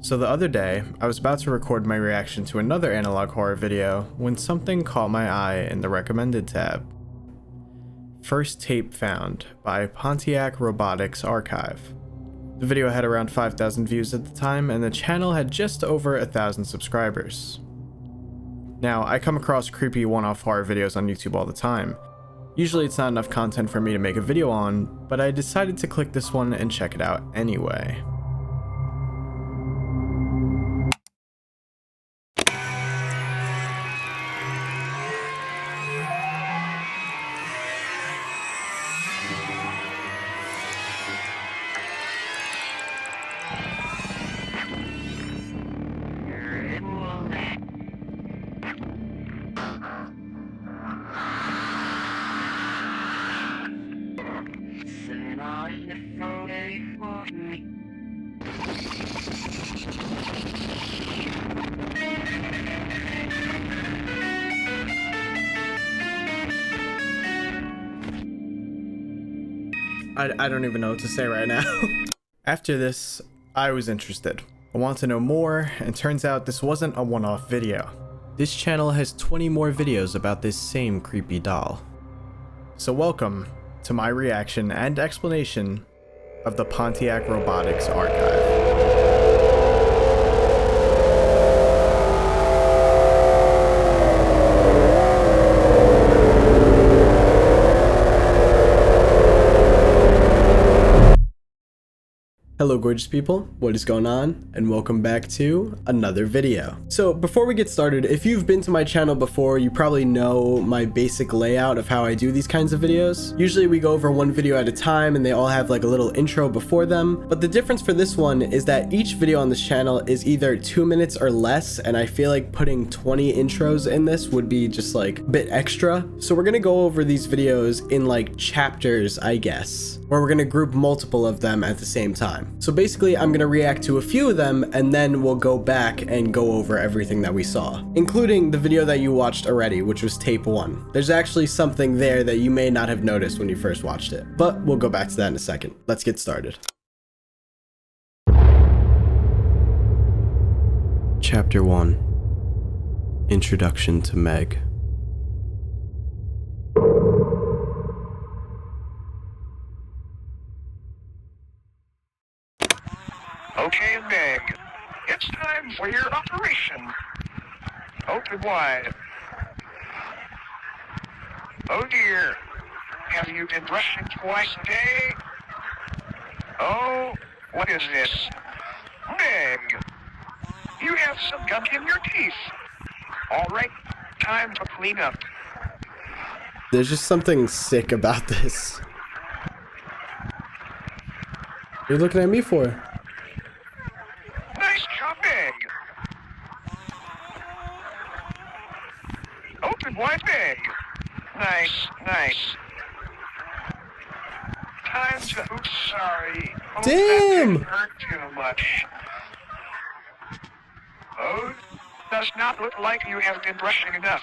So the other day, I was about to record my reaction to another analog horror video when something caught my eye in the recommended tab. First Tape Found by Pontiac Robotics Archive. The video had around 5,000 views at the time, and the channel had just over 1,000 subscribers. Now, I come across creepy one-off horror videos on YouTube all the time. Usually it's not enough content for me to make a video on, but I decided to click this one and check it out anyway. I don't even know what to say right now. After this, I was interested. I want to know more, and turns out this wasn't a one-off video. This channel has 20 more videos about this same creepy doll. So welcome to my reaction and explanation of the Pontiac Robotics Archive. Hello gorgeous people, what is going on, and welcome back to another video. So before we get started, if you've been to my channel before, you probably know my basic layout of how I do these kinds of videos. Usually we go over one video at a time and they all have like a little intro before them, but the difference for this one is that each video on this channel is either 2 minutes or less, and I feel like putting 20 intros in this would be just like a bit extra. So we're gonna go over these videos in like chapters, I guess, where we're gonna group multiple of them at the same time. So basically, I'm gonna react to a few of them, and then we'll go back and go over everything that we saw, including the video that you watched already, which was tape 1. There's actually something there that you may not have noticed when you first watched it, but we'll go back to that in a second. Let's get started. Chapter 1. Introduction to Meg. Okay, Meg, it's time for your operation. Open wide. Oh dear, have you been brushing twice a day? Oh, what is this? Meg, you have some gunk in your teeth. All right, time to clean up. There's just something sick about this. What are you looking at me for? Nice job, Meg. Open wide, Meg. Nice, nice. Time to... Oops, sorry. Oh, Damn! That didn't hurt too much. Oh, does not look like you have been brushing enough.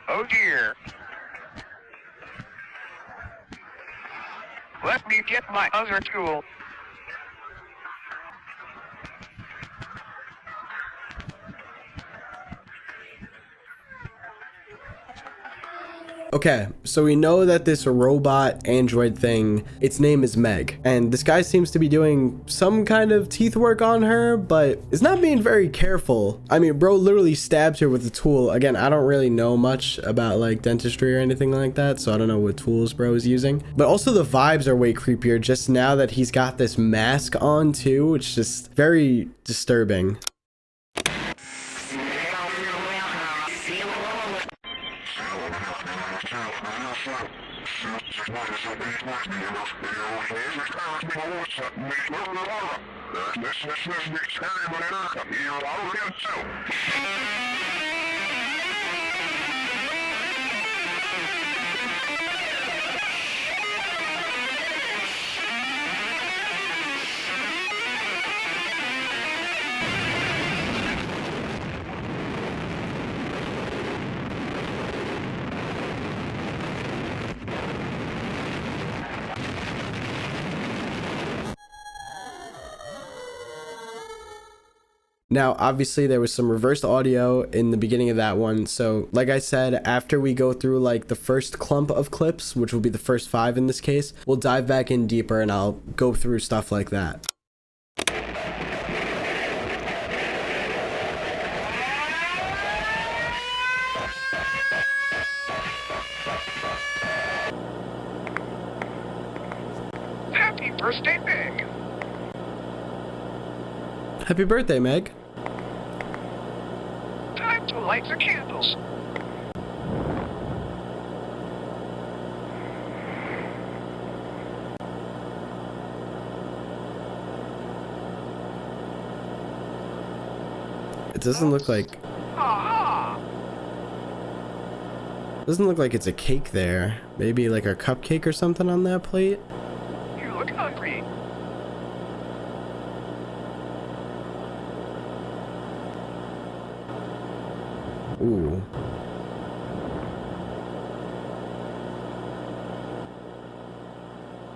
Oh dear. Let me get my other tool. Okay, so we know that this robot android thing, its name is Meg, and this guy seems to be doing some kind of teeth work on her, but is not being very careful. I mean, bro literally stabbed her with a tool. Again, I don't really know much about like dentistry or anything like that, so I don't know what tools bro is using. But also the vibes are way creepier just now that he's got this mask on too. It's just very disturbing. Now, obviously there was some reversed audio in the beginning of that one. So like I said, after we go through like the first clump of clips, which will be the first 5 in this case, we'll dive back in deeper and I'll go through stuff like that. Happy birthday, Meg. Happy birthday, Meg. Time to light the candles. It doesn't look like... Aha! Doesn't look like it's a cake there. Maybe like a cupcake or something on that plate? You look hungry. Ooh.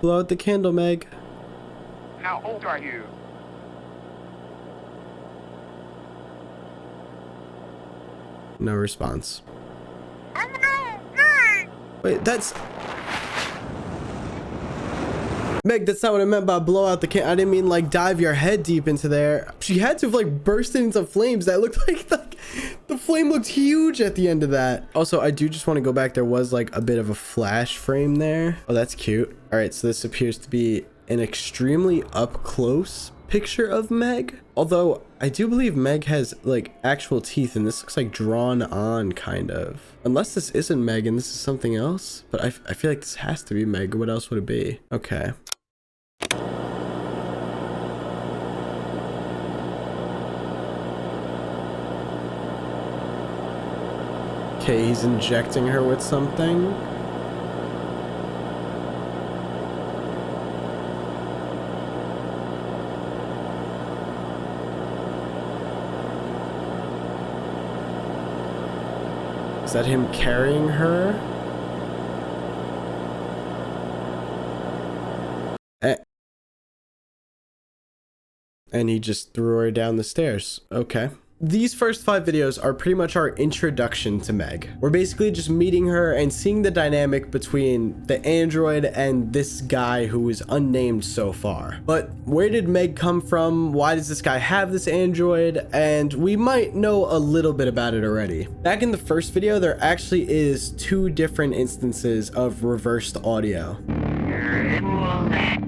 Blow out the candle, Meg. How old are you? No response. Wait, that's... Meg, that's not what I meant by blow out the can. I didn't mean like dive your head deep into there. She had to have like burst into flames. That looked like the flame looked huge at the end of that. Also, I do just want to go back. There was like a bit of a flash frame there. Oh, that's cute. All right, so this appears to be an extremely up close picture of Meg. Although I do believe Meg has like actual teeth and this looks like drawn on kind of. Unless this isn't Meg and this is something else. But I feel like this has to be Meg. What else would it be? Okay. Okay, he's injecting her with something. Is that him carrying her? And he just threw her down the stairs. Okay. These first 5 videos are pretty much our introduction to Meg. We're basically just meeting her and seeing the dynamic between the android and this guy who is unnamed so far. But where did Meg come from? Why does this guy have this android? And we might know a little bit about it already. Back in the first video, there actually is 2 different instances of reversed audio. Hello there.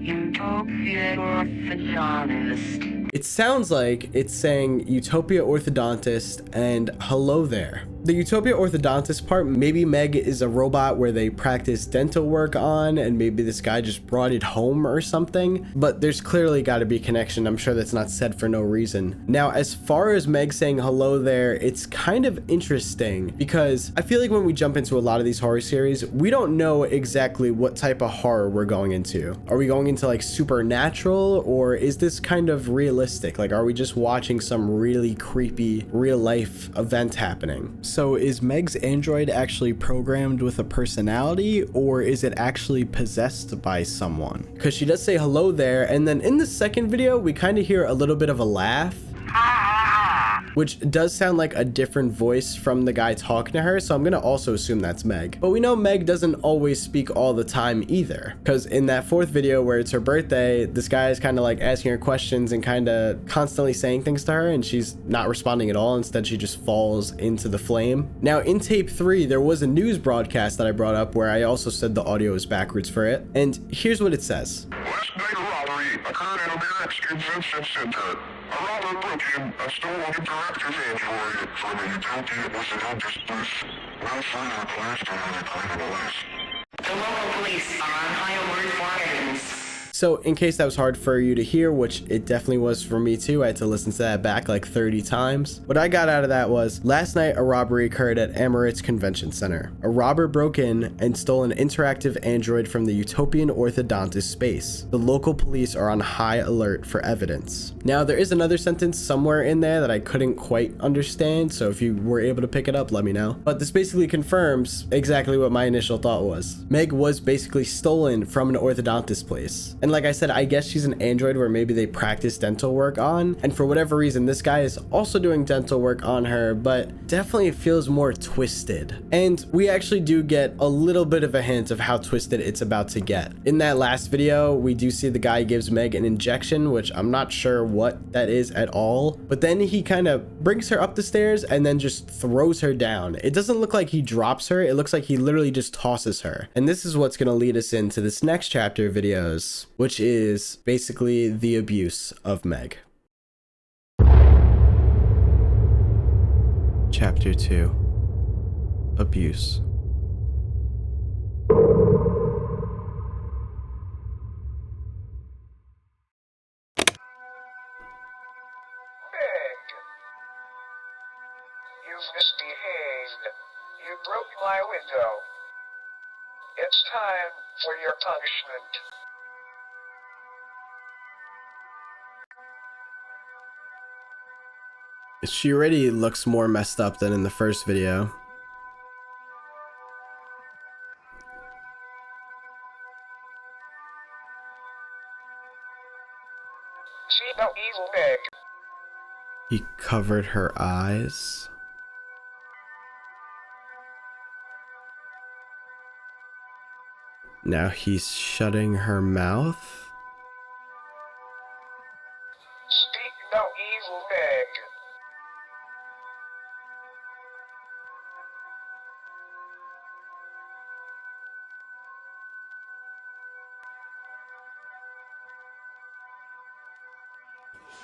Utopia Orthodontist. It sounds like it's saying Utopia Orthodontist and hello there. The Utopia Orthodontist part, maybe Meg is a robot where they practice dental work on and maybe this guy just brought it home or something, but there's clearly got to be a connection. I'm sure that's not said for no reason. Now, as far as Meg saying hello there, it's kind of interesting because I feel like when we jump into a lot of these horror series, we don't know exactly what type of horror we're going into. Are we going into like supernatural or is this kind of realistic? Like, are we just watching some really creepy real life event happening? So is Meg's android actually programmed with a personality or is it actually possessed by someone? Because she does say hello there, and then in the second video we kind of hear a little bit of a laugh, which does sound like a different voice from the guy talking to her, so I'm gonna also assume that's Meg. But we know Meg doesn't always speak all the time either, because in that 4th video where it's her birthday, this guy is kind of like asking her questions and kind of constantly saying things to her and she's not responding at all. Instead, she just falls into the flame. Now in tape 3, there was a news broadcast that I brought up where I also said the audio is backwards for it, and here's what it says. Last night a robbery occurred at America's Convention Center. A robber broke in and stole an interactive android from a Utopia Orthodontist booth. No further plans to have it criminalized. The local police are on high alert for evidence. So in case that was hard for you to hear, which it definitely was for me too, I had to listen to that back like 30 times. What I got out of that was, last night a robbery occurred at Emirates Convention Center. A robber broke in and stole an interactive android from the Utopian orthodontist space. The local police are on high alert for evidence. Now there is another sentence somewhere in there that I couldn't quite understand, so if you were able to pick it up, let me know. But this basically confirms exactly what my initial thought was. Meg was basically stolen from an orthodontist place. And like I said, I guess she's an android where maybe they practice dental work on, and for whatever reason this guy is also doing dental work on her, but definitely feels more twisted. And we actually do get a little bit of a hint of how twisted it's about to get. In that last video, we do see the guy gives Meg an injection, which I'm not sure what that is at all, but then he kind of brings her up the stairs and then just throws her down. It doesn't look like he drops her, it looks like he literally just tosses her. And this is what's going to lead us into this next chapter of videos, which is basically the abuse of Meg. Chapter 2. Abuse. Meg, you've misbehaved. You broke my window. It's time for your punishment. She already looks more messed up than in the first video. See no evil, Meg. He covered her eyes. Now he's shutting her mouth. Speak no evil, Meg.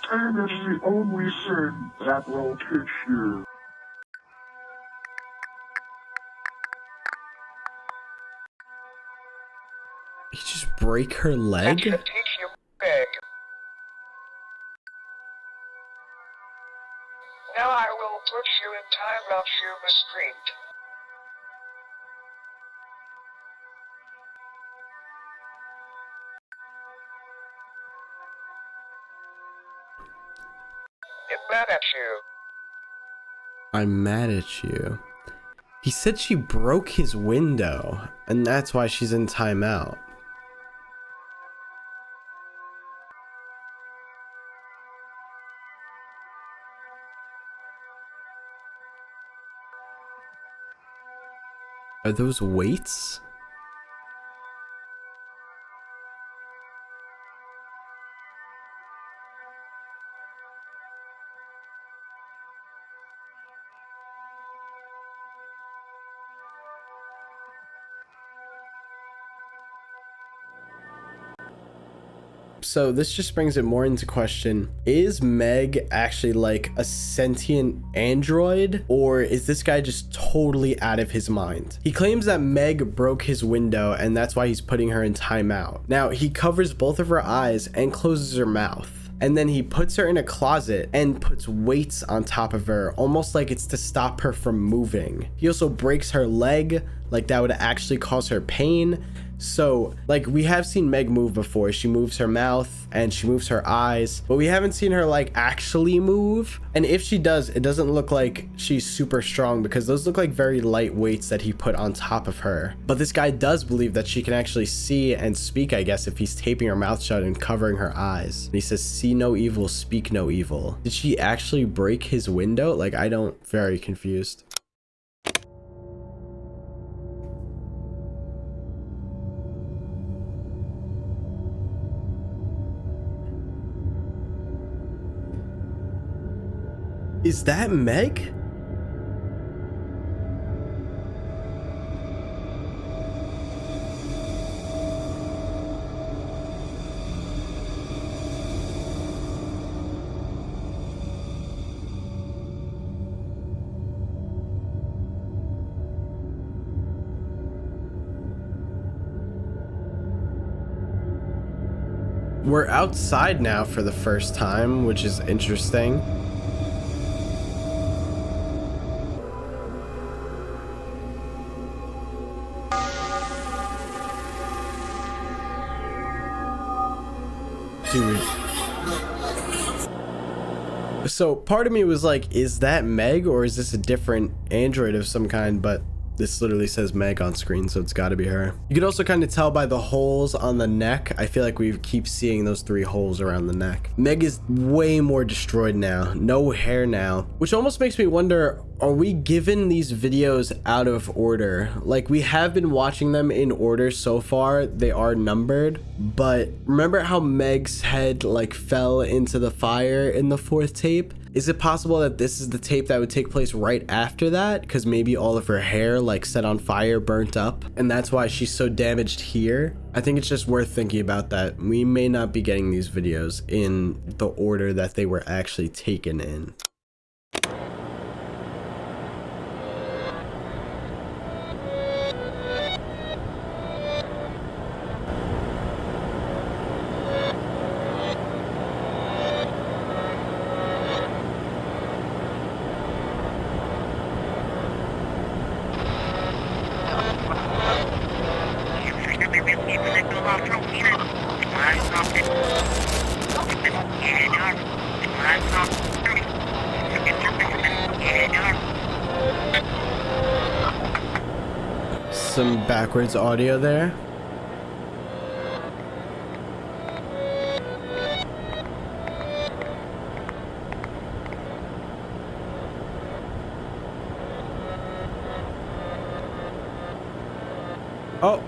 Pain is the only sin that will teach you. He just break her That leg? should teach you, Meg. Now I will put you in time out you miscreant. I'm mad at you. I'm mad at you. He said she broke his window, and that's why she's in timeout. Are those weights? So this just brings it more into question. Is Meg actually like a sentient android, or is this guy just totally out of his mind? He claims that Meg broke his window and that's why he's putting her in timeout. Now he covers both of her eyes and closes her mouth. And then he puts her in a closet and puts weights on top of her, almost like it's to stop her from moving. He also breaks her leg, like that would actually cause her pain. So like we have seen Meg move before. She moves her mouth and she moves her eyes, but we haven't seen her like actually move. And if she does, it doesn't look like she's super strong because those look like very light weights that he put on top of her. But this guy does believe that she can actually see and speak, I guess, if he's taping her mouth shut and covering her eyes. And he says, see no evil, speak no evil. Did she actually break his window? Like, I don't, very confused. Is that Meg? We're outside now for the first time, which is interesting. Dude. So part of me was like, is that Meg or is this a different android of some kind? But this literally says Meg on screen, so it's got to be her. You can also kind of tell by the holes on the neck. I feel like we keep seeing those 3 holes around the neck. Meg is way more destroyed now. No hair now, which almost makes me wonder, are we given these videos out of order? Like, we have been watching them in order so far. They are numbered, but remember how Meg's head like fell into the fire in the 4th tape? Is it possible that this is the tape that would take place right after that? Because maybe all of her hair like set on fire, burnt up, and that's why she's so damaged here. I think it's just worth thinking about that. We may not be getting these videos in the order that they were actually taken in. Some backwards audio there. Oh.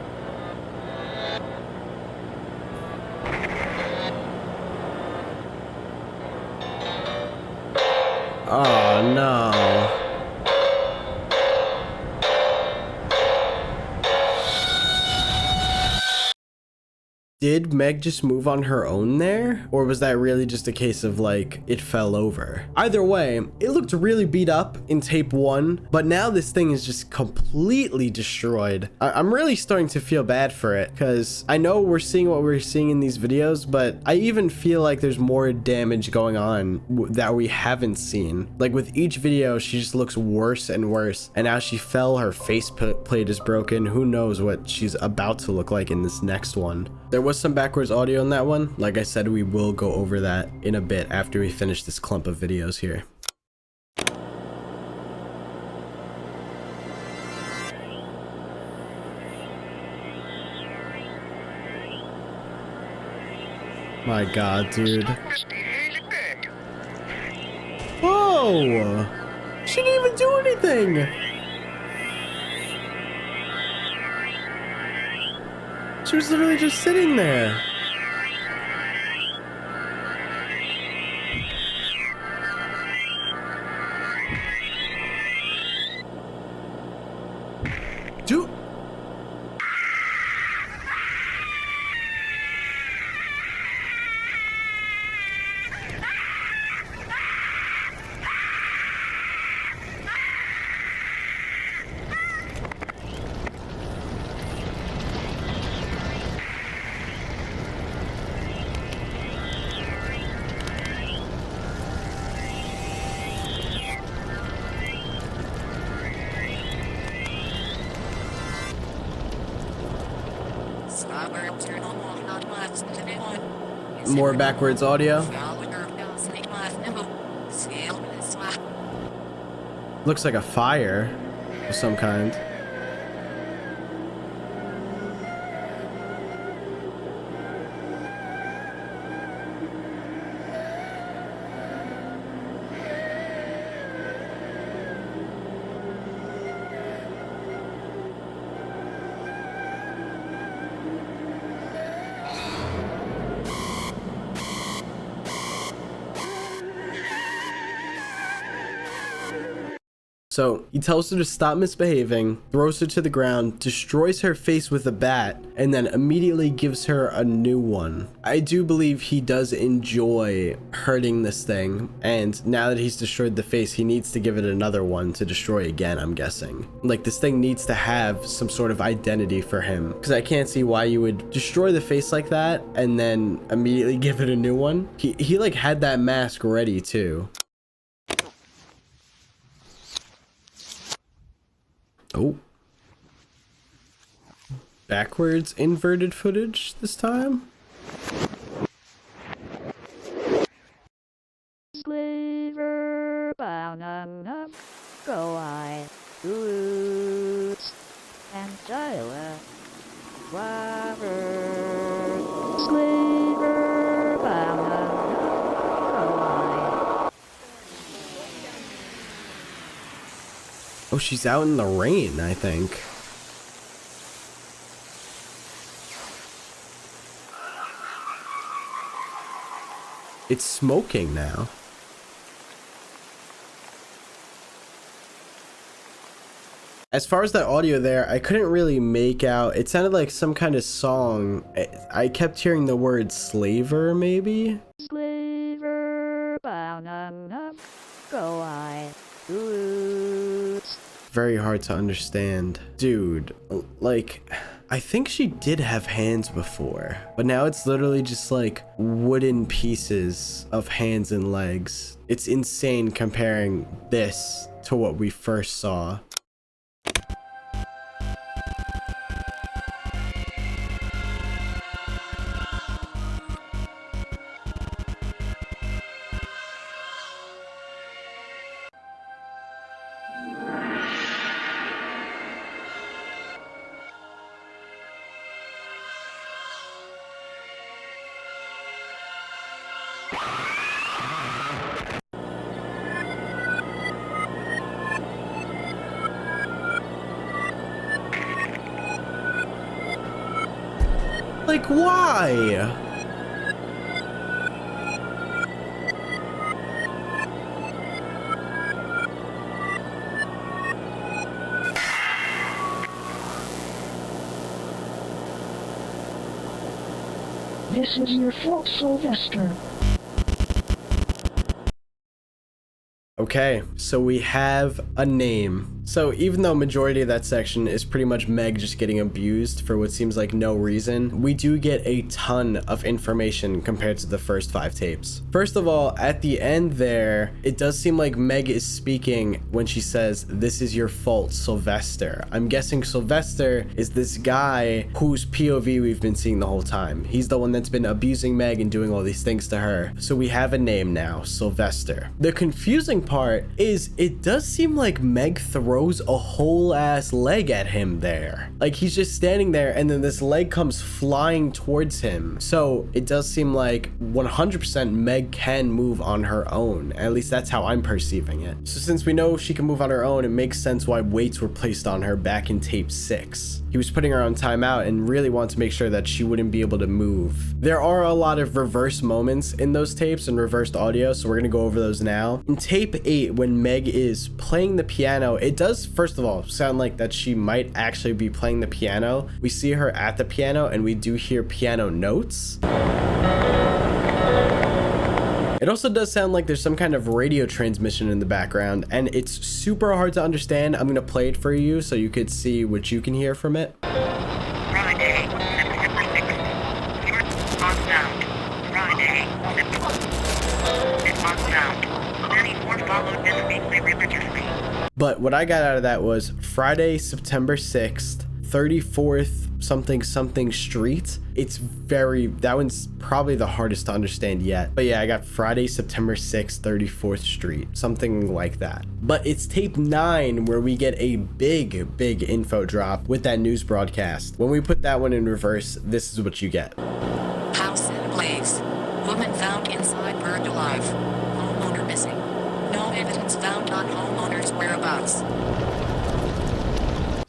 Oh no. Did Meg just move on her own there? Or was that really just a case of like, it fell over? Either way, it looked really beat up in tape 1, but now this thing is just completely destroyed. I'm really starting to feel bad for it, because I know we're seeing what we're seeing in these videos, but I even feel like there's more damage going on that we haven't seen. Like with each video, she just looks worse and worse. And now she fell, her face plate is broken. Who knows what she's about to look like in this next one. There was some backwards audio in that one. Like I said, we will go over that in a bit after we finish this clump of videos here. My God, dude. Whoa! She didn't even do anything! She was literally just sitting there. Dude. More backwards audio. Looks like a fire of some kind. So he tells her to stop misbehaving, throws her to the ground, destroys her face with a bat, and then immediately gives her a new one. I do believe he does enjoy hurting this thing, and now that he's destroyed the face, he needs to give it another one to destroy again, I'm guessing. Like, this thing needs to have some sort of identity for him, because I can't see why you would destroy the face like that and then immediately give it a new one. He like had that mask ready too. Oh. Backwards inverted footage this time? Sliver, banana, go I, roots, and Tyler, Robert, sliver, banana, go I. Oh, she's out in the rain, I think. It's smoking now. As far as that audio there, I couldn't really make out. It sounded like some kind of song. I kept hearing the word slaver, maybe? Sliver, banana, go I, roots. Very hard to understand. Dude, like, I think she did have hands before, but now it's literally just like wooden pieces of hands and legs. It's insane comparing this to what we first saw. Like, why? This is your fault, Sylvester. Okay, so we have a name. So even though majority of that section is pretty much Meg just getting abused for what seems like no reason, we do get a ton of information compared to the first 5 tapes. First of all, at the end there, it does seem like Meg is speaking when she says, "This is your fault, Sylvester." I'm guessing Sylvester is this guy whose POV we've been seeing the whole time. He's the one that's been abusing Meg and doing all these things to her. So we have a name now, Sylvester. The confusing part is it does seem like Meg throws a whole ass leg at him there. Like, he's just standing there and then this leg comes flying towards him. So it does seem like 100% Meg can move on her own. At least that's how I'm perceiving it. So since we know she can move on her own, it makes sense why weights were placed on her back in tape 6. He was putting her on timeout and really wanted to make sure that she wouldn't be able to move. There are a lot of reverse moments in those tapes and reversed audio, so we're gonna go over those now. In tape 8, when Meg is playing the piano, it does, first of all, sound like that she might actually be playing the piano. We see her at the piano and we do hear piano notes. It also does sound like there's some kind of radio transmission in the background, and it's super hard to understand. I'm gonna play it for you so you could see what you can hear from it. Friday, September 6th. Short on sound. Friday, September on sound. 34 followed this weekly religiously. But what I got out of that was Friday, September 6th, 34th something something street. It's that one's probably the hardest to understand yet. But yeah, I got Friday, September 6th, 34th Street, something like that. But it's tape 9 where we get a big info drop with that news broadcast. When we put that one in reverse, this is what you get. House in a blaze. Woman found inside, burned alive. Homeowner missing. No evidence found on homeowner's whereabouts.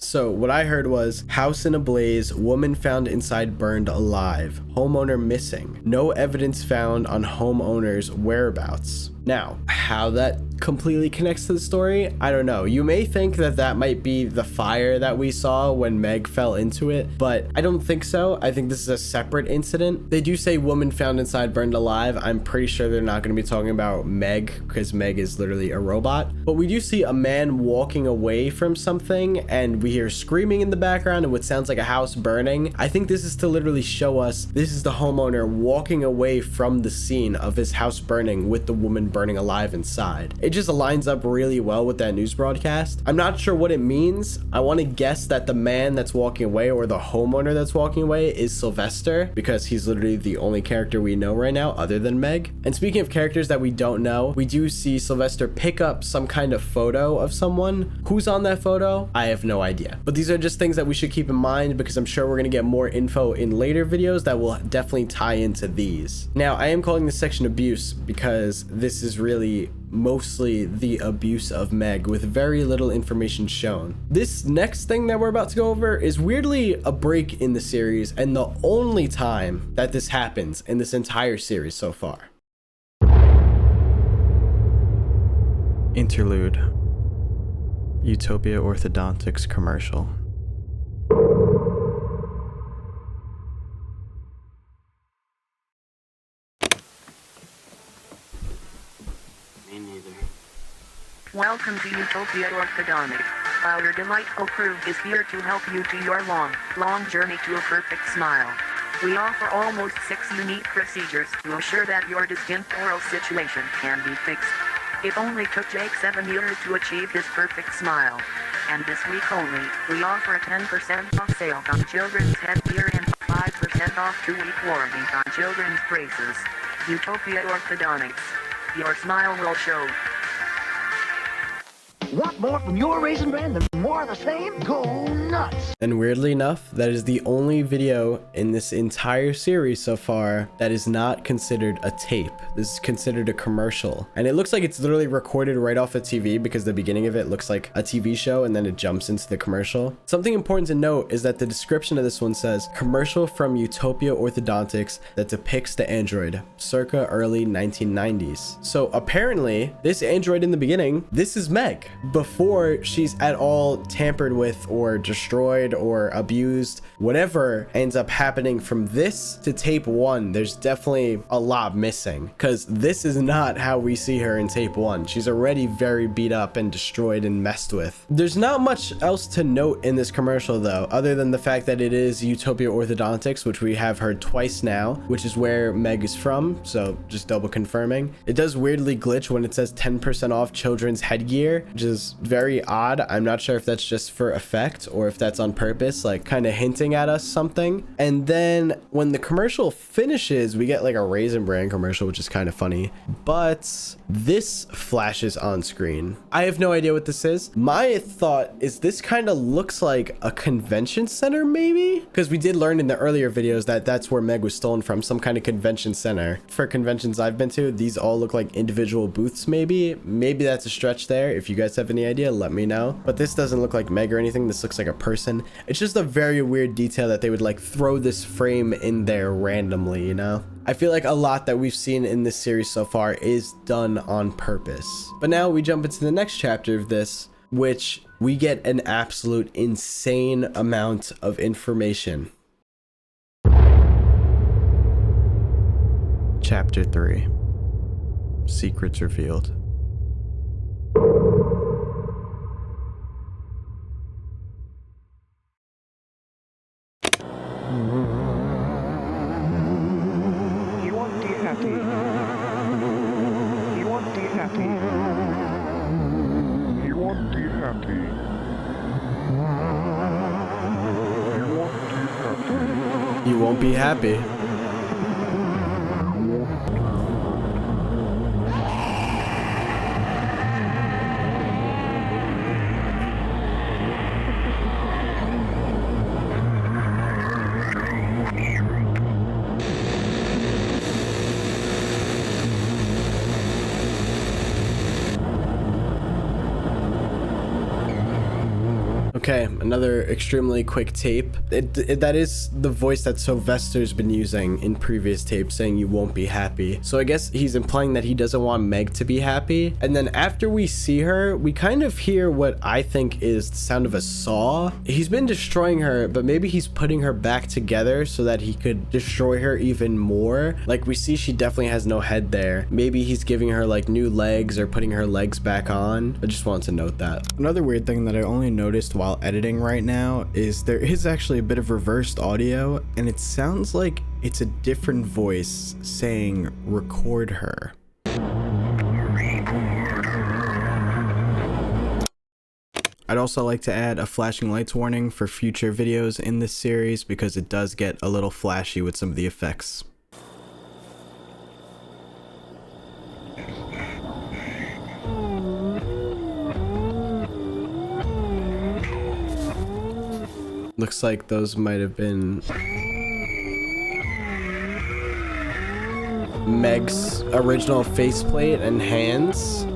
So what I heard was house in a blaze, woman found inside burned alive, homeowner missing, no evidence found on homeowner's whereabouts. Now, how that completely connects to the story, I don't know. You may think that that might be the fire that we saw when Meg fell into it, but I don't think so. I think this is a separate incident. They do say woman found inside burned alive. I'm pretty sure they're not going to be talking about Meg, because Meg is literally a robot. But we do see a man walking away from something, and we hear screaming in the background and what sounds like a house burning. I think this is to literally show us this is the homeowner walking away from the scene of his house burning with the woman burning alive inside. It just lines up really well with that news broadcast. I'm not sure what it means. I want to guess that the man that's walking away, or the homeowner that's walking away, is Sylvester, because he's literally the only character we know right now other than Meg. And speaking of characters that we don't know, we do see Sylvester pick up some kind of photo of someone. Who's on that photo? I have no idea. But these are just things that we should keep in mind, because I'm sure we're going to get more info in later videos that will definitely tie into these. Now, I am calling this section abuse because this is really mostly the abuse of Meg with very little information shown. This next thing that we're about to go over is weirdly a break in the series, and the only time that this happens in this entire series so far. Interlude. Utopia Orthodontics commercial. Welcome to Utopia Orthodontics. Our delightful crew is here to help you to your long journey to a perfect smile. We offer almost 6 unique procedures to assure that your distinct oral situation can be fixed. It only took Jake 7 years to achieve this perfect smile. And this week only, we offer a 10% off sale on children's headgear and 5% off 2-week warranty on children's braces. Utopia Orthodontics. Your smile will show. Want more from your raisin brand and more of the same? Go nuts! And weirdly enough, that is the only video in this entire series so far that is not considered a tape. This is considered a commercial. And it looks like it's literally recorded right off a TV, because the beginning of it looks like a TV show and then it jumps into the commercial. Something important to note is that the description of this one says, commercial from Utopia Orthodontics that depicts the android, circa early 1990s. So apparently, this android in the beginning, this is Meg, before she's at all tampered with or destroyed or abused. Whatever ends up happening from this to tape 1, there's definitely a lot missing, because this is not how we see her in tape 1. She's already very beat up and destroyed and messed with. There's not much else to note in this commercial though, other than the fact that it is Utopia Orthodontics, which we have heard twice now, which is where Meg is from, so just double confirming. It does weirdly glitch when it says 10% off children's headgear, which is very odd. I'm not sure if that's just for effect or if that's on purpose, like kind of hinting at us something. And then when the commercial finishes, we get like a Raisin Bran commercial, which is kind of funny, but this flashes on screen. I have no idea what this is. My thought is this kind of looks like a convention center, maybe, because we did learn in the earlier videos that that's where Meg was stolen from, some kind of convention center. For conventions I've been to, these all look like individual booths. Maybe that's a stretch there. If you guys have any idea, let me know. But this doesn't look like Meg or anything. This looks like a person. It's just a very weird detail that they would like throw this frame in there randomly, you know? I feel like a lot that we've seen in this series so far is done on purpose. But now we jump into the next chapter of this, which we get an absolute insane amount of information. Chapter 3. Secrets revealed. You won't be happy. You won't be happy. You won't be happy. You won't be happy. You won't be happy. Okay, another extremely quick tape. That is the voice that Sylvester's been using in previous tapes, saying you won't be happy. So I guess he's implying that he doesn't want Meg to be happy. And then after we see her, we kind of hear what I think is the sound of a saw. He's been destroying her, but maybe he's putting her back together so that he could destroy her even more. Like we see she definitely has no head there. Maybe he's giving her like new legs or putting her legs back on. I just wanted to note that. Another weird thing that I only noticed while editing right now is there is actually a bit of reversed audio, and it sounds like it's a different voice saying record her. I'd also like to add a flashing lights warning for future videos in this series because it does get a little flashy with some of the effects. Looks like those might have been Meg's original faceplate and hands.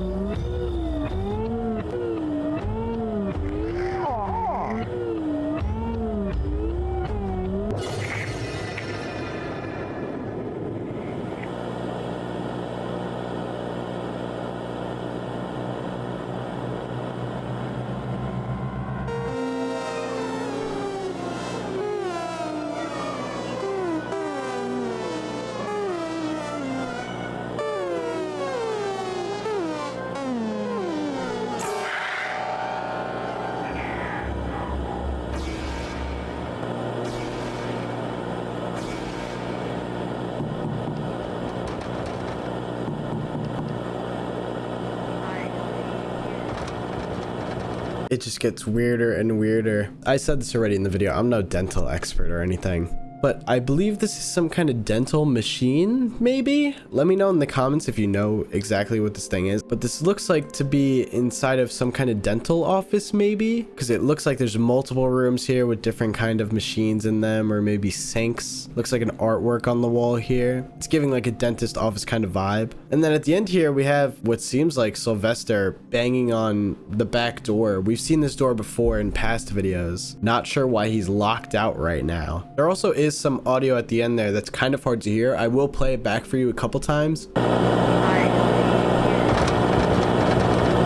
It just gets weirder and weirder. I said this already in the video, I'm no dental expert or anything, but I believe this is some kind of dental machine, maybe? Let me know in the comments if you know exactly what this thing is. But this looks like to be inside of some kind of dental office, maybe? Because it looks like there's multiple rooms here with different kind of machines in them, or maybe sinks. Looks like an artwork on the wall here. It's giving like a dentist office kind of vibe. And then at the end here, we have what seems like Sylvester banging on the back door. We've seen this door before in past videos. Not sure why he's locked out right now. There also is some audio at the end there that's kind of hard to hear. I will play it back for you a couple times.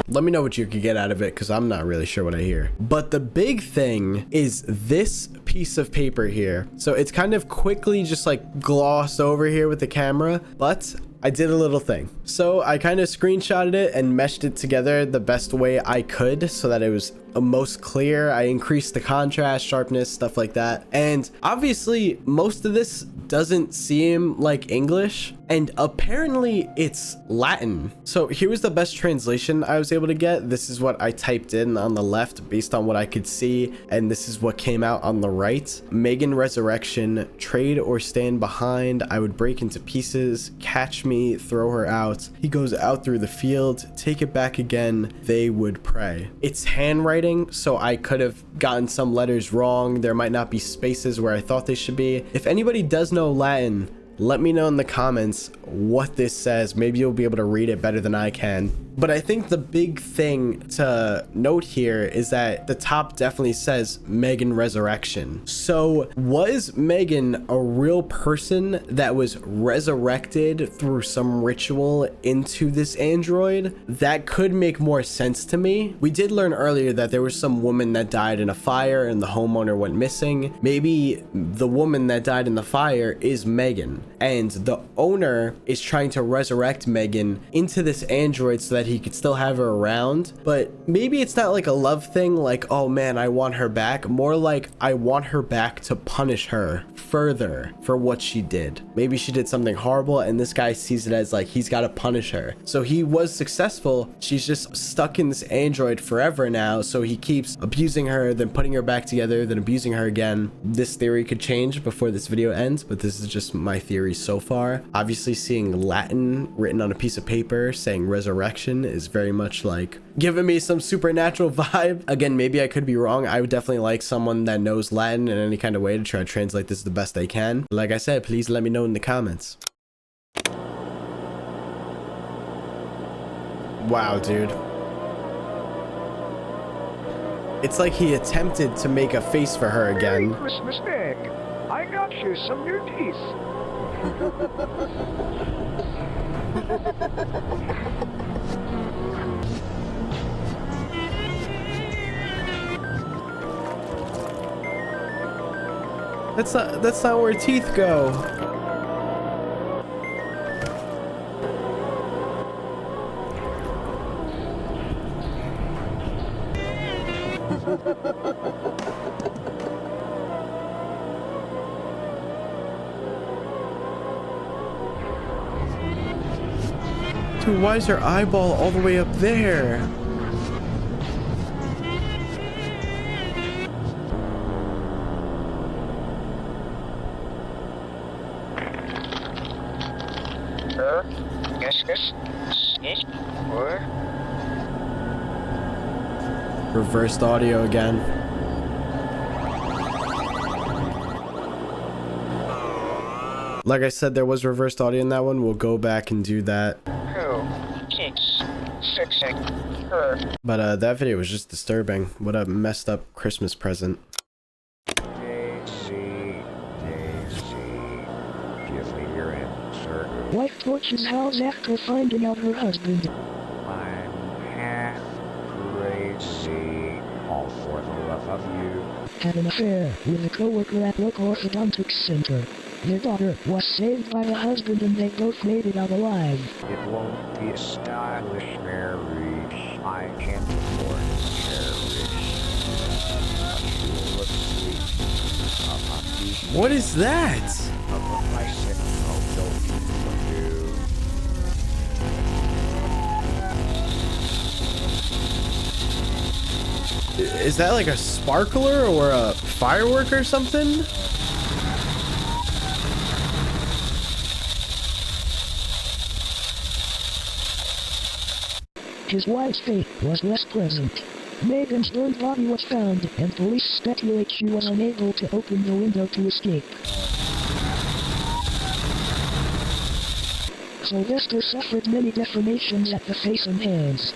Let me know what you could get out of it, because I'm not really sure what I hear. But the big thing is this piece of paper here. So it's kind of quickly just like glossed over here with the camera, but I did a little thing. So I kind of screenshotted it and meshed it together the best way I could so that it was most clear. I increased the contrast, sharpness, stuff like that. And obviously most of this doesn't seem like English, and apparently it's Latin. So here was the best translation I was able to get. This is what I typed in on the left based on what I could see, and this is what came out on the right. Megan resurrection, trade or stand behind, I would break into pieces, catch me, throw her out. He goes out through the field, take it back again, they would pray. It's handwriting, so I could have gotten some letters wrong. There might not be spaces where I thought they should be. If anybody does know Latin, let me know in the comments what this says. Maybe you'll be able to read it better than I can. But I think the big thing to note here is that the top definitely says Megan Resurrection. So was Megan a real person that was resurrected through some ritual into this android? That could make more sense to me. We did learn earlier that there was some woman that died in a fire and the homeowner went missing. Maybe the woman that died in the fire is Megan, and the owner is trying to resurrect Megan into this android so that he could still have her around. But maybe it's not like a love thing, like, oh man, I want her back. More like, I want her back to punish her further for what she did. Maybe she did something horrible and this guy sees it as like he's got to punish her. So he was successful. She's just stuck in this android forever now. So he keeps abusing her, then putting her back together, then abusing her again. This theory could change before this video ends, but this is just my theory so far. Obviously seeing Latin written on a piece of paper saying resurrection is very much like giving me some supernatural vibe. Again, maybe I could be wrong. I would definitely like someone that knows Latin in any kind of way to try to translate this the best they can. Like I said, please let me know in the comments. Wow, dude. It's like he attempted to make a face for her again. Merry Christmas, Meg. I got you some new teeth. That's not where teeth go. Dude, why is her eyeball all the way up there? Reversed audio again. Like I said, there was reversed audio in that one. We'll go back and do that. But that video was just disturbing. What a messed up Christmas present. Daisy, give me your answer. Wife torches house after finding out her husband. I'm half crazy, all for the love of you. Had an affair with a co-worker at local orthodontics center. Their daughter was saved by the husband and they both made it out alive. It won't be a stylish marriage. I can't afford a marriage. But you look sweet. What is that? Of a bicycle built for you. Is that like a sparkler or a firework or something? His wife's fate was less pleasant. Megan's burned body was found, and police speculate she was unable to open the window to escape. Sylvester suffered many deformations at the face and hands.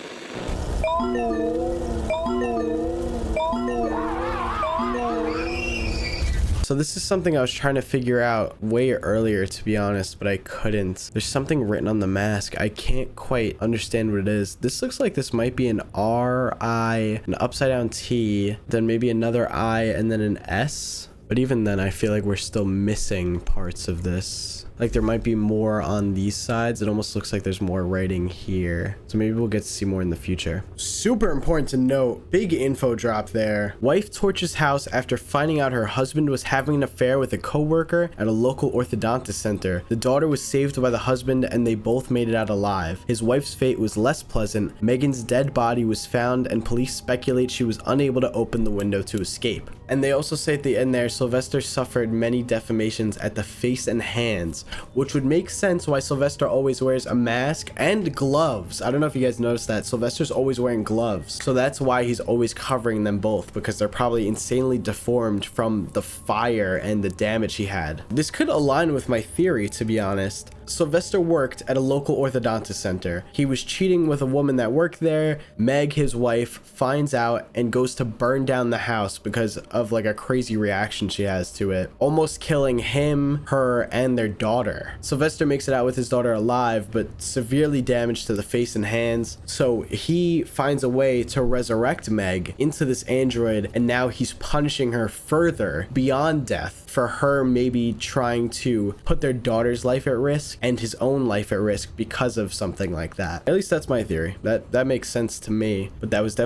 So this is something I was trying to figure out way earlier, to be honest, but I couldn't. There's something written on the mask. I can't quite understand what it is. This looks like this might be an R, I, an upside down T, then maybe another I, and then an S. But even then, I feel like we're still missing parts of this. Like there might be more on these sides. It almost looks like there's more writing here. So maybe we'll get to see more in the future. Super important to note, big info drop there. Wife torches house after finding out her husband was having an affair with a co-worker at a local orthodontist center. The daughter was saved by the husband and they both made it out alive. His wife's fate was less pleasant. Megan's dead body was found and police speculate she was unable to open the window to escape. And they also say at the end there, Sylvester suffered many deformations at the face and hands, which would make sense why Sylvester always wears a mask and gloves. I don't know if you guys noticed that. Sylvester's always wearing gloves. So that's why he's always covering them both, because they're probably insanely deformed from the fire and the damage he had. This could align with my theory, to be honest. Sylvester worked at a local orthodontist center. He was cheating with a woman that worked there. Meg, his wife, finds out and goes to burn down the house because of like a crazy reaction she has to it, almost killing him, her, and their daughter. Sylvester makes it out with his daughter alive, but severely damaged to the face and hands. So he finds a way to resurrect Meg into this android, and now he's punishing her further beyond death for her maybe trying to put their daughter's life at risk and his own life at risk because of something like that. At least that's my theory. That makes sense to me. But that was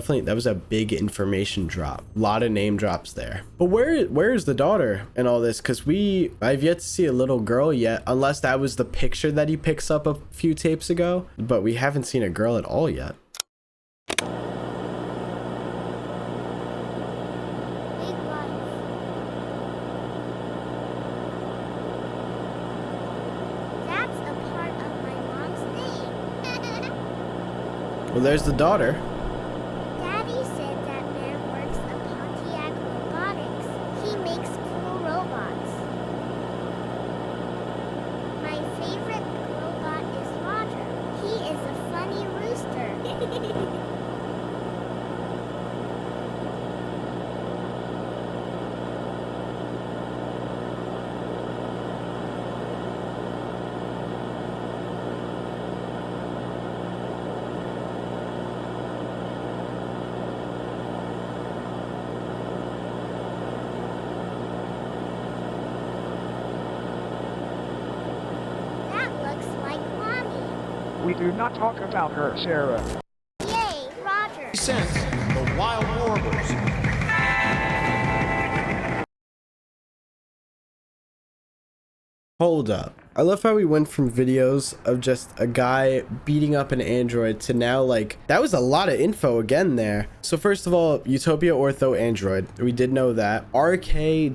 a big information drop. A lot of name drops there. But where is the daughter in all this? Because I've yet to see a little girl yet, unless that was the picture that he picks up a few tapes ago. But we haven't seen a girl at all yet. Well, there's the daughter. Daddy said that man works at Pontiac Robotics. He makes cool robots. My favorite robot is Roger. He is a funny rooster. We do not talk about her, Sarah. Yay, Roger. Sense the wild warblers. Hold up. I love how we went from videos of just a guy beating up an android to now, like, that was a lot of info again there. So first of all, Utopia Ortho Android. We did know that. RK-IA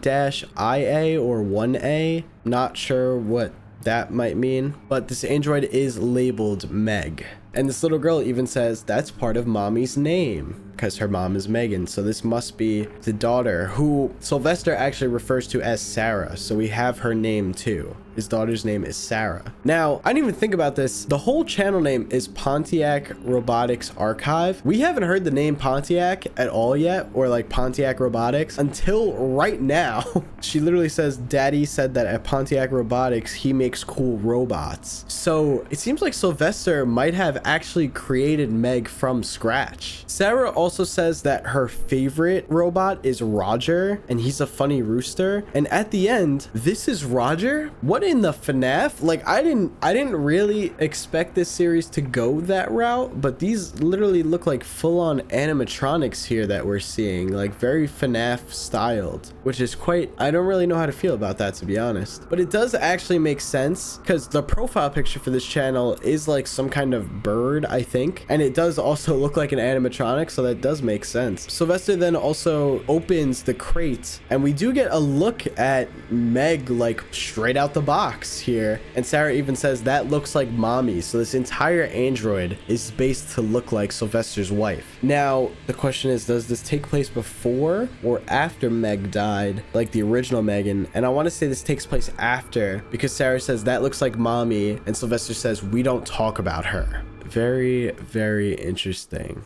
or 1A. Not sure what that might mean, but this android is labeled Meg. And this little girl even says that's part of mommy's name because her mom is Megan. So this must be the daughter who Sylvester actually refers to as Sarah. So we have her name too. His daughter's name is Sarah. Now, I didn't even think about this. The whole channel name is Pontiac Robotics Archive. We haven't heard the name Pontiac at all yet, or like Pontiac Robotics, until right now. She literally says, Daddy said that at Pontiac Robotics, he makes cool robots. So it seems like Sylvester might have actually created Meg from scratch. Sarah also says that her favorite robot is Roger, and he's a funny rooster. And at the end, this is Roger? What in the FNAF? Like, I didn't really expect this series to go that route, but these literally look like full-on animatronics here that we're seeing, like very FNAF styled, which is quite, I don't really know how to feel about that, to be honest. But it does actually make sense because the profile picture for this channel is like some kind of bird, I think, and it does also look like an animatronic, so that does make sense. Sylvester then also opens the crate, and we do get a look at Meg like straight out the box here, and Sarah even says that looks like mommy. So this entire android is based to look like Sylvester's wife. Now the question is, does this take place before or after Meg died, like the original Megan? And I want to say this takes place after, because Sarah says that looks like mommy and Sylvester says we don't talk about her. Very, very interesting.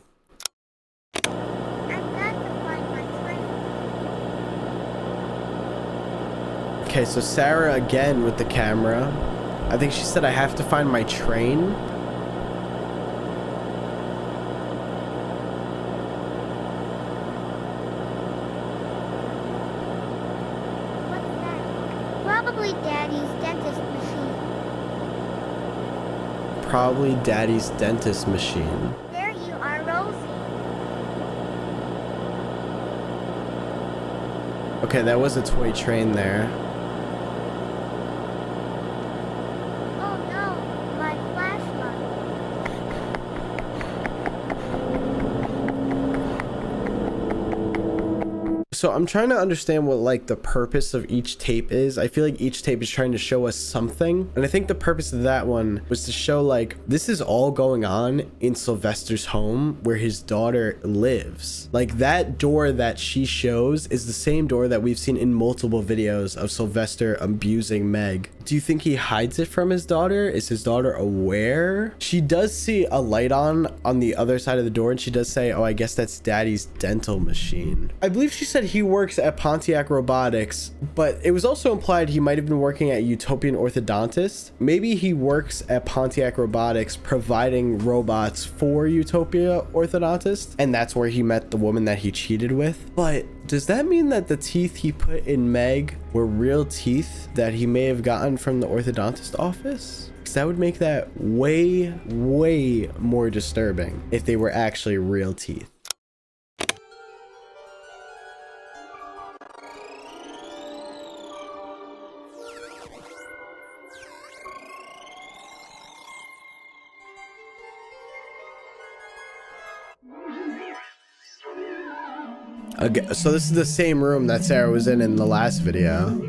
Okay, so Sarah again with the camera. I think she said I have to find my train. What's that? Probably Daddy's dentist machine. Probably Daddy's dentist machine. There you are, Rosie. Okay, that was a toy train there. Oh no, my flashlight. So I'm trying to understand what like the purpose of each tape is. I feel like each tape is trying to show us something. And I think the purpose of that one was to show like this is all going on in Sylvester's home where his daughter lives. Like that door that she shows is the same door that we've seen in multiple videos of Sylvester abusing Meg. Do you think he hides it from his daughter? Is his daughter aware? She does see a light on the other side of the door, and she does say, oh, I guess that's Daddy's dental machine. I believe she said he works at Pontiac Robotics, but it was also implied he might have been working at Utopian Orthodontics. Maybe he works at Pontiac Robotics providing robots for Utopia Orthodontists, and that's where he met the woman that he cheated with. But does that mean that the teeth he put in Meg were real teeth that he may have gotten from the orthodontist office? Because that would make that way, way more disturbing if they were actually real teeth. Okay, so this is the same room that Sarah was in the last video.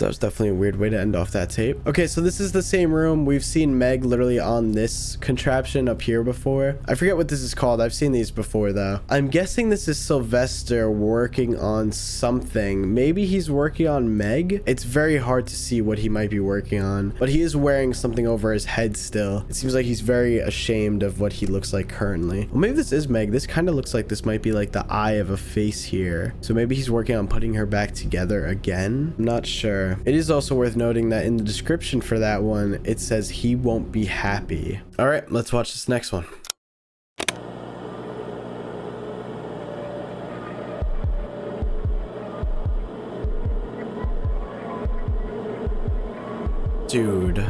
That was definitely a weird way to end off that tape. Okay, so this is the same room. We've seen Meg literally on this contraption up here before. I forget what this is called. I've seen these before though. I'm guessing this is Sylvester working on something. Maybe he's working on Meg. It's very hard to see what he might be working on, but he is wearing something over his head still. It seems like he's very ashamed of what he looks like currently. Well, maybe this is Meg. This kind of looks like this might be like the eye of a face here. So maybe he's working on putting her back together again. I'm not sure. It is also worth noting that in the description for that one, it says he won't be happy. All right, let's watch this next one. Dude.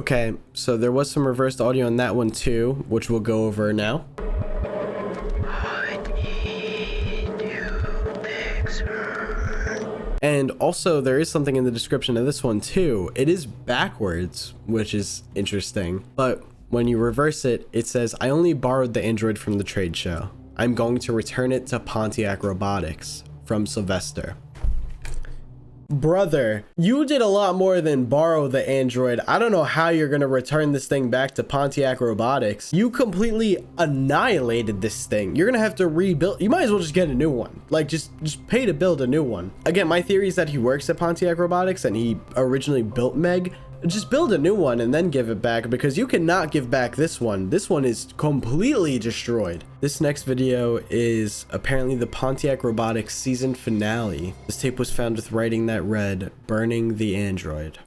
Okay, so there was some reversed audio in that one too, which we'll go over now. And also there is something in the description of this one too. It is backwards, which is interesting. But when you reverse it, it says, I only borrowed the android from the trade show. I'm going to return it to Pontiac Robotics from Sylvester. Brother, you did a lot more than borrow the android. I don't know how you're gonna return this thing back to Pontiac Robotics. You completely annihilated this thing. You're gonna have to rebuild. You might as well just get a new one. Like just pay to build a new one. Again, my theory is that he works at Pontiac Robotics and he originally built Meg. Just build a new one and then give it back, because you cannot give back this one. This one is completely destroyed. This next video is apparently the Pontiac Robotics season finale. This tape was found with writing that read, "Burning the Android."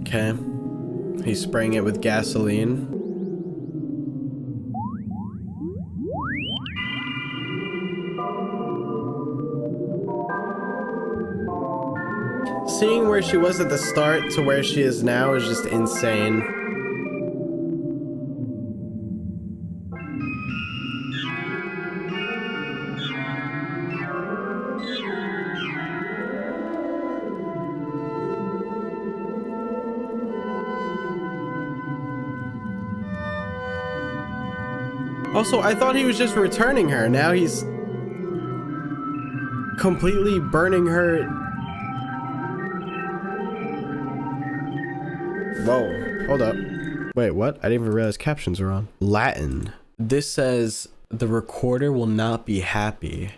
Okay, he's spraying it with gasoline. Seeing where she was at the start to where she is now is just insane. Also, I thought he was just returning her. Now he's completely burning her. Whoa, hold up. Wait, what? I didn't even realize captions were on. Latin. This says, the recorder will not be happy.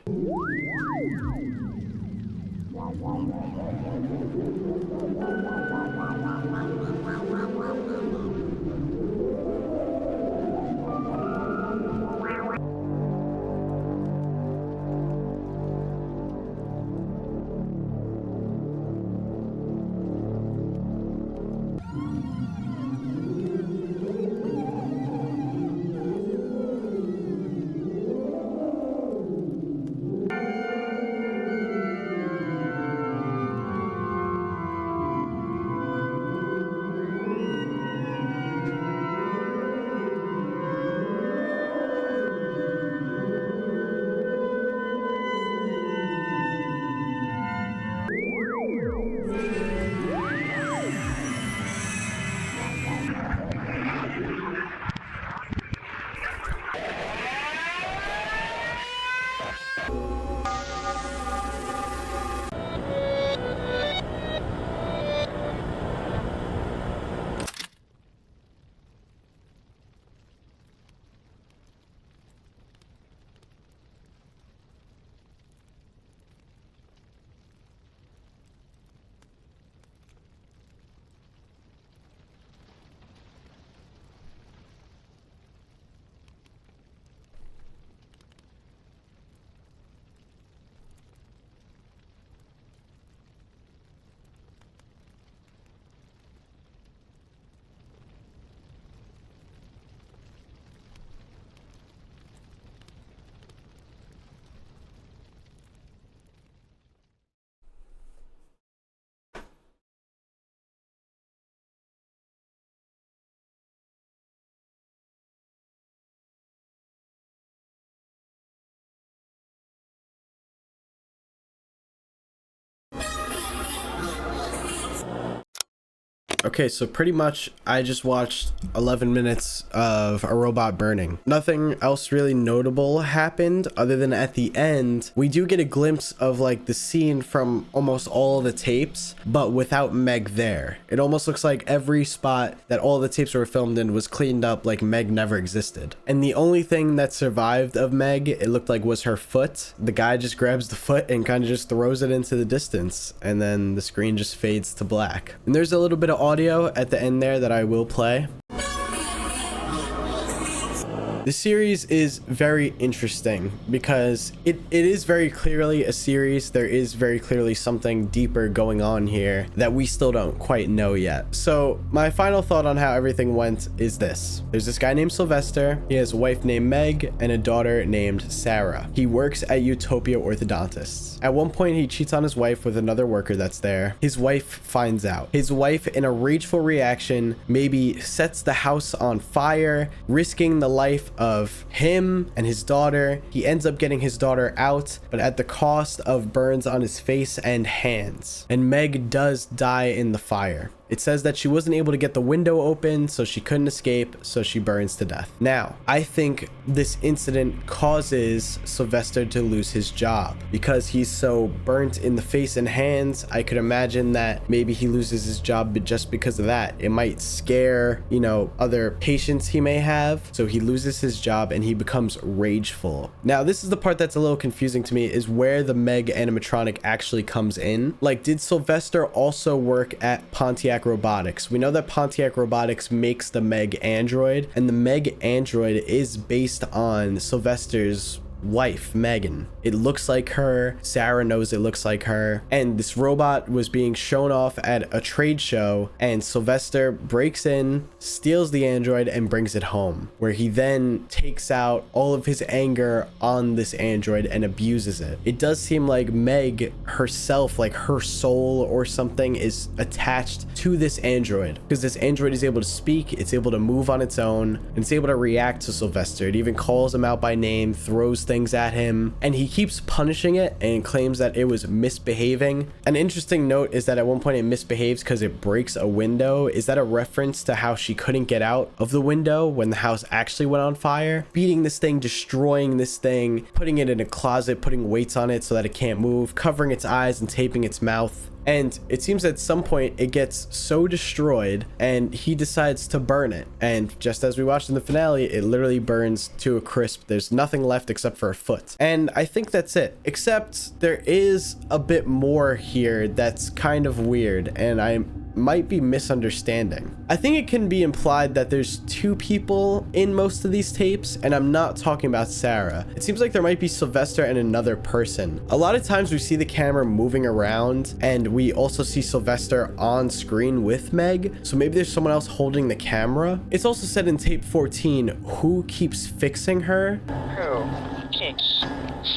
Okay, so pretty much I just watched 11 minutes of a robot burning. Nothing else really notable happened other than at the end, we do get a glimpse of like the scene from almost all the tapes, but without Meg there. It almost looks like every spot that all the tapes were filmed in was cleaned up like Meg never existed. And the only thing that survived of Meg, it looked like, was her foot. The guy just grabs the foot and kind of just throws it into the distance, and then the screen just fades to black. And there's a little bit of audio at the end there that I will play. The series is very interesting because it is very clearly a series. There is very clearly something deeper going on here that we still don't quite know yet. So my final thought on how everything went is this. There's this guy named Sylvester. He has a wife named Meg and a daughter named Sarah. He works at Utopia Orthodontics. At one point, he cheats on his wife with another worker that's there. His wife finds out. His wife, in a rageful reaction, maybe sets the house on fire, risking the life of him and his daughter. He ends up getting his daughter out, but at the cost of burns on his face and hands. And Meg does die in the fire. It says that she wasn't able to get the window open, so she couldn't escape, so she burns to death. Now, I think this incident causes Sylvester to lose his job because he's so burnt in the face and hands. I could imagine that maybe he loses his job just because of that. It might scare, you know, other patients he may have. So he loses his job and he becomes rageful. Now, this is the part that's a little confusing to me, is where the Meg animatronic actually comes in. Like, did Sylvester also work at Pontiac Robotics? We know that Pontiac Robotics makes the Meg android, and the Meg android is based on Sylvester's wife, Megan. It looks like her. Sarah knows it looks like her. And this robot was being shown off at a trade show, and Sylvester breaks in, steals the android, and brings it home, where he then takes out all of his anger on this android and abuses it. It does seem like Meg herself, like her soul or something, is attached to this android, because this android is able to speak, it's able to move on its own, and it's able to react to Sylvester. It even calls him out by name, throws things at him, and he keeps punishing it and claims that it was misbehaving. An interesting note is that at one point it misbehaves because it breaks a window. Is that a reference to how she couldn't get out of the window when the house actually went on fire? Beating this thing, destroying this thing, putting it in a closet, putting weights on it so that it can't move, covering its eyes and taping its mouth. And it seems at some point it gets so destroyed and he decides to burn it. And just as we watched in the finale, it literally burns to a crisp. There's nothing left except for a foot. And I think that's it. Except there is a bit more here that's kind of weird, and I might be misunderstanding. I think it can be implied that there's two people in most of these tapes, and I'm not talking about Sarah. It seems like there might be Sylvester and another person. A lot of times we see the camera moving around, and we also see Sylvester on screen with Meg, so maybe there's someone else holding the camera. It's also said in tape 14, who keeps fixing her? Who keeps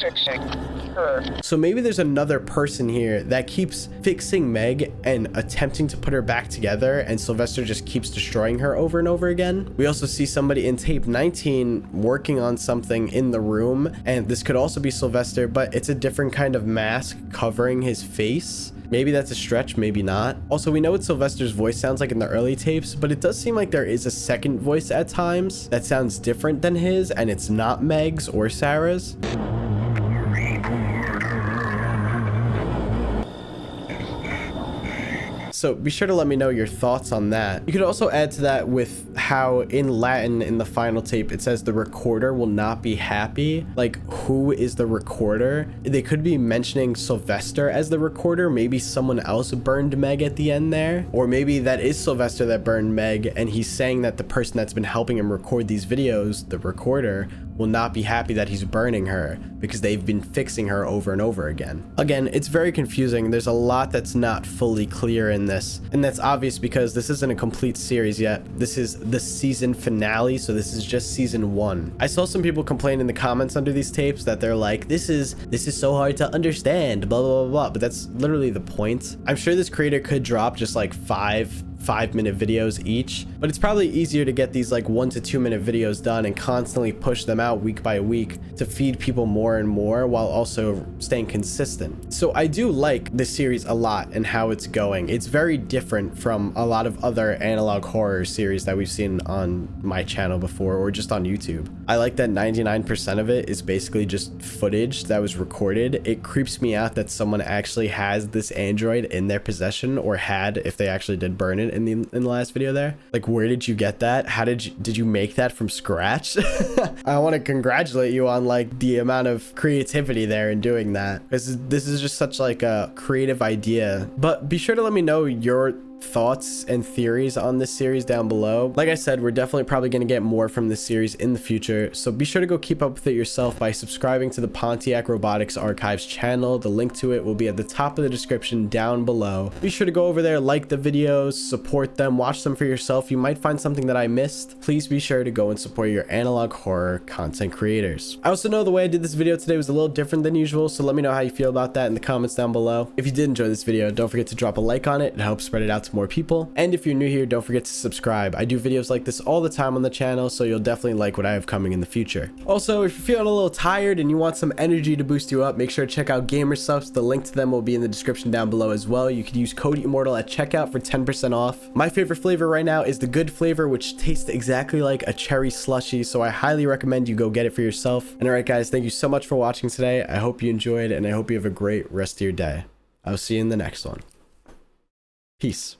fixing her? So maybe there's another person here that keeps fixing Meg and attempting to put her back together, and Sylvester just keeps destroying her over and over again. We also see somebody in tape 19 working on something in the room, and this could also be Sylvester, but it's a different kind of mask covering his face. Maybe that's a stretch, maybe not. Also, we know what Sylvester's voice sounds like in the early tapes, but it does seem like there is a second voice at times that sounds different than his, and it's not Meg's or Sarah's. So be sure to let me know your thoughts on that. You could also add to that with how in Latin in the final tape it says the recorder will not be happy. Like, who is the recorder? They could be mentioning Sylvester as the recorder. Maybe someone else burned Meg at the end there. Or maybe that is Sylvester that burned Meg, and he's saying that the person that's been helping him record these videos, the recorder, will not be happy that he's burning her because they've been fixing her over and over again. Again, it's very confusing. There's a lot that's not fully clear in this, and that's obvious because this isn't a complete series yet. This is the season finale, so this is just season 1. I saw some people complain in the comments under these tapes that they're like, this is so hard to understand, blah, blah, blah, blah, but that's literally the point. I'm sure this creator could drop just like 5 5-minute videos each, but it's probably easier to get these like 1 to 2 minute videos done and constantly push them out week by week to feed people more and more while also staying consistent. So I do like this series a lot and how it's going. It's very different from a lot of other analog horror series that we've seen on my channel before or just on YouTube. I like that 99% of it is basically just footage that was recorded. It creeps me out that someone actually has this Android in their possession, or had if they actually did burn it in the last video there. Like, where did you get that? How did you make that from scratch? I want to congratulate you on like the amount of creativity there in doing that, because this is just such like a creative idea. But be sure to let me know your thoughts and theories on this series down below. Like I said, we're definitely probably going to get more from this series in the future, so be sure to go keep up with it yourself by subscribing to the Pontiac Robotics Archives channel. The link to it will be at the top of the description down below. Be sure to go over there, like the videos, support them, watch them for yourself. You might find something that I missed. Please be sure to go and support your analog horror content creators. I also know the way I did this video today was a little different than usual, so let me know how you feel about that in the comments down below. If you did enjoy this video, don't forget to drop a like on it. It helps spread it out to more people. And if you're new here, don't forget to subscribe. I do videos like this all the time on the channel, so you'll definitely like what I have coming in the future. Also, if you're feeling a little tired and you want some energy to boost you up, make sure to check out GamerSupps. The link to them will be in the description down below as well. You can use code Immortal at checkout for 10% off. My favorite flavor right now is the good flavor, which tastes exactly like a cherry slushie, so I highly recommend you go get it for yourself. And alright guys, thank you so much for watching today. I hope you enjoyed, and I hope you have a great rest of your day. I'll see you in the next one. Peace.